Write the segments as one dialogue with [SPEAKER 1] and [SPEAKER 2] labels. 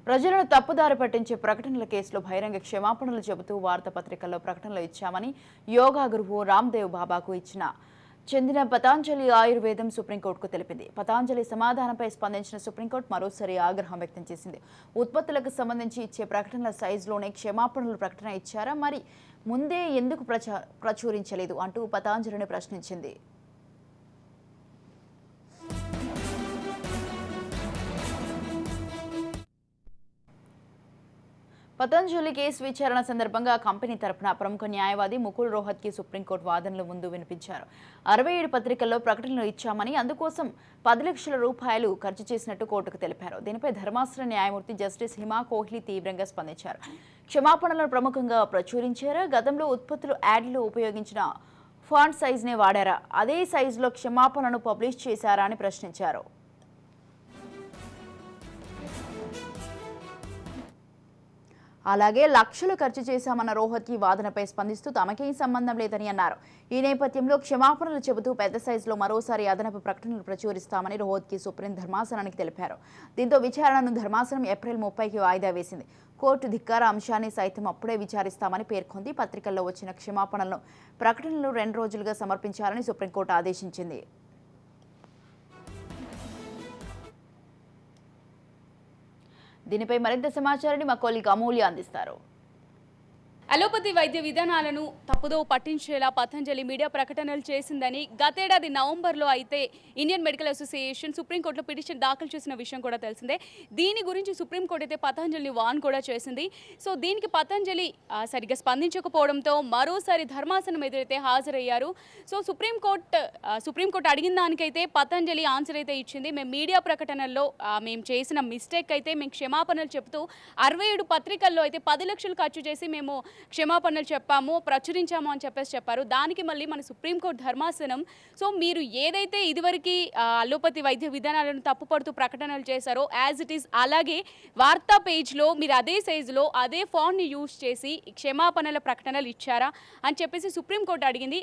[SPEAKER 1] ప్రజలను తప్పుదారి పట్టించే ప్రకటనల కేసులో బహిరంగ క్షమాపణలు చెబుతూ వార్తాపత్రికల్లో ప్రకటనలు ఇచ్చామని యోగా గురువు రామ్దేవ్ బాబాకు చెందిన పతాంజలి ఆయుర్వేదం సుప్రీంకోర్టుకు తెలిపింది. పతాంజలి సమాధానంపై స్పందించిన సుప్రీంకోర్టు మరోసారి ఆగ్రహం వ్యక్తం చేసింది. ఉత్పత్తులకు సంబంధించి ఇచ్చే ప్రకటనల సైజులోనే క్షమాపణలు ప్రకటన ఇచ్చారా, మరి ముందే ఎందుకు ప్రచురించలేదు అంటూ పతాంజలిని ప్రశ్నించింది. పతంజలి కేసు విచారణ సందర్భంగా కంపెనీ తరపున ప్రముఖ న్యాయవాది ముకుల్ రోహత్కి సుప్రీంకోర్టు వాదనల ముందు వినిపించారు. 67 పత్రికల్లో ప్రకటనలు ఇచ్చామని, అందుకోసం 10 లక్షల రూపాయలు ఖర్చు చేసినట్టు కోర్టుకు తెలిపారు. దీనిపై ధర్మాసన న్యాయమూర్తి జస్టిస్ హిమా కోహ్లీ తీవ్రంగా స్పందించారు. క్షమాపణలను ప్రముఖంగా ప్రచురించారా, గతంలో ఉత్పత్తులు యాడ్లో ఉపయోగించిన ఫాంట్ సైజ్నే వాడారా, అదే సైజులో క్షమాపణను పబ్లిష్ చేశారా అని ప్రశ్నించారు. అలాగే లక్షలు ఖర్చు చేశామన్న రోహత్కి వాదనపై స్పందిస్తూ తమకేం సంబంధం లేదని అన్నారు. ఈ నేపథ్యంలో క్షమాపణలు చెబుతూ పెద్ద సైజులో మరోసారి అదనపు ప్రకటనలు ప్రచురిస్తామని రోహత్కి సుప్రీం ధర్మాసనానికి తెలిపారు. దీంతో విచారణను ధర్మాసనం ఏప్రిల్ 30కి వాయిదా వేసింది. కోర్టు ధిక్కార అంశాన్ని సైతం అప్పుడే విచారిస్తామని పేర్కొంది. పత్రికల్లో వచ్చిన క్షమాపణలను ప్రకటనలు 2 రోజులుగా సమర్పించాలని సుప్రీంకోర్టు ఆదేశించింది. దీనిపై మరింత సమాచారాన్ని మా కొలీగ్ అమూల్య అందిస్తారు.
[SPEAKER 2] అలోపతి వైద్య విధానాలను తప్పుదో పట్టించేలా పతంజలి మీడియా ప్రకటనలు చేసిందని గతేడాది నవంబర్లో అయితే ఇండియన్ మెడికల్ అసోసియేషన్ సుప్రీంకోర్టులో పిటిషన్ దాఖలు చేసిన విషయం కూడా తెలిసిందే. దీని గురించి సుప్రీంకోర్టు అయితే పతంజలిని వాన్ కూడా చేసింది. సో దీనికి పతంజలి సరిగ్గా స్పందించకపోవడంతో మరోసారి ధర్మాసనం ఎదురైతే హాజరయ్యారు. సో సుప్రీంకోర్టు అడిగిన దానికైతే పతంజలి ఆన్సర్ అయితే ఇచ్చింది. మేము మీడియా ప్రకటనల్లో మేము చేసిన మిస్టేక్ అయితే మేము క్షమాపణలు చెప్తూ 67 పత్రికల్లో అయితే 10 లక్షలు ఖర్చు చేసి మేము క్షమాపణలు చెప్పాము, ప్రచురించాము అని చెప్పారు. దానికి మళ్ళీ మన సుప్రీంకోర్టు ధర్మాసనం సో మీరు ఏదైతే ఇదివరకు అలోపతి వైద్య విధానాలను తప్పుపడుతూ ప్రకటనలు చేశారో యాజ్ ఇట్ ఈస్ అలాగే వార్తా పేజ్లో మీరు అదే సైజులో అదే ఫాంట్ని యూజ్ చేసి క్షమాపణల ప్రకటనలు ఇచ్చారా అని చెప్పేసి సుప్రీంకోర్టు అడిగింది.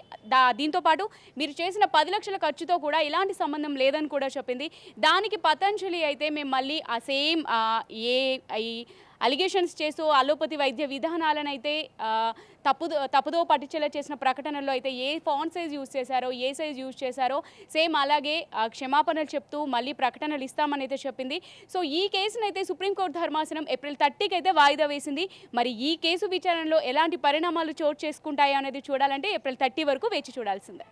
[SPEAKER 2] దీంతోపాటు మీరు చేసిన 10 లక్షల ఖర్చుతో కూడా ఎలాంటి సంబంధం లేదని కూడా చెప్పింది. దానికి పతంజలి అయితే మేము మళ్ళీ ఆ సేమ్ అలిగేషన్స్ చేస్తూ అలోపతి వైద్య విధానాలను అయితే తప్పుదో పట్టించేలా చేసిన ప్రకటనల్లో అయితే ఏ ఫాంట్ సైజ్ యూజ్ చేశారో ఏ సైజ్ యూజ్ చేశారో సేమ్ అలాగే క్షమాపణలు చెప్తూ మళ్ళీ ప్రకటనలు ఇస్తామని అయితే చెప్పింది. సో ఈ కేసును అయితే సుప్రీంకోర్టు ధర్మాసనం ఏప్రిల్ 30కి అయితే వాయిదా వేసింది. మరి ఈ కేసు విచారణలో ఎలాంటి పరిణామాలు చోటు చేసుకుంటాయో అనేది చూడాలంటే ఏప్రిల్ 30 వరకు వేచి చూడాల్సిందే.